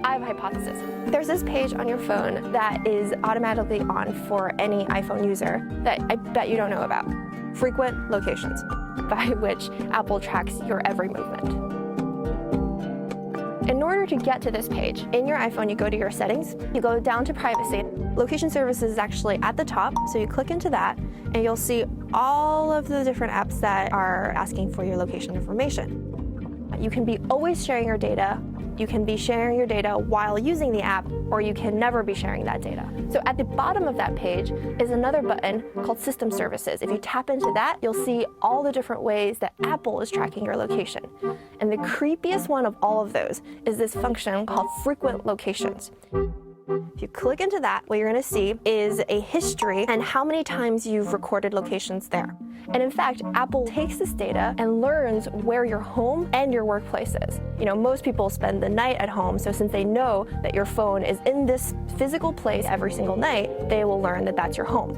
I have a hypothesis. There's this page on your phone that is automatically on for any iPhone user that I bet you don't know about. Frequent locations, by which Apple tracks your every movement. In order to get to this page, in your iPhone, you go to your settings, you go down to privacy. Location services is actually at the top, so you click into that, and you'll see all of the different apps that are asking for your location information. You can be always sharing your data, you can be sharing your data while using the app, or you can never be sharing that data. So at the bottom of that page is another button called System Services. If you tap into that, you'll see all the different ways that Apple is tracking your location. And the creepiest one of all of those is this function called Frequent Locations. If you click into that, what you're going to see is a history and how many times you've recorded locations there. And in fact, Apple takes this data and learns where your home and your workplace is. You know, most people spend the night at home, so since they know that your phone is in this physical place every single night, they will learn that that's your home.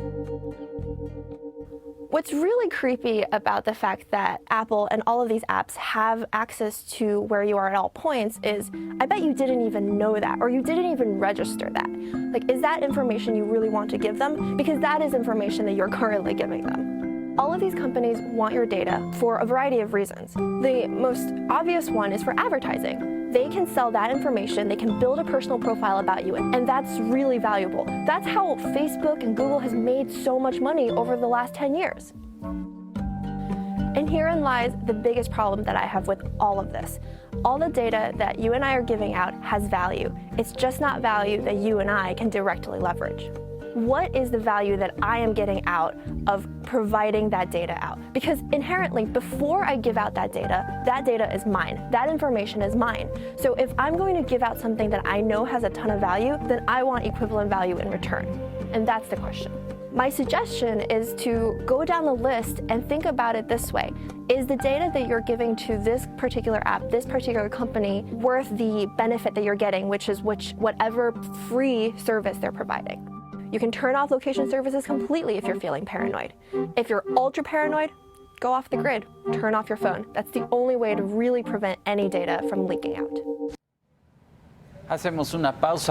What's really creepy about the fact that Apple and all of these apps have access to where you are at all points is, I bet you didn't even know that, or you didn't even register that. Like, is that information you really want to give them? Because that is information that you're currently giving them. All of these companies want your data for a variety of reasons. The most obvious one is for advertising. They can sell that information, they can build a personal profile about you, and that's really valuable. That's how Facebook and Google has made so much money over the last 10 years. And herein lies the biggest problem that I have with all of this. All the data that you and I are giving out has value. It's just not value that you and I can directly leverage. What is the value that I am getting out of providing that data out? Because inherently, before I give out that data is mine. That information is mine. So if I'm going to give out something that I know has a ton of value, then I want equivalent value in return. And that's the question. My suggestion is to go down the list and think about it this way. Is the data that you're giving to this particular app, this particular company, worth the benefit that you're getting, which is whatever free service they're providing? You can turn off location services completely if you're feeling paranoid. If you're ultra paranoid, go off the grid, turn off your phone. That's the only way to really prevent any data from leaking out. Hacemos una pausa.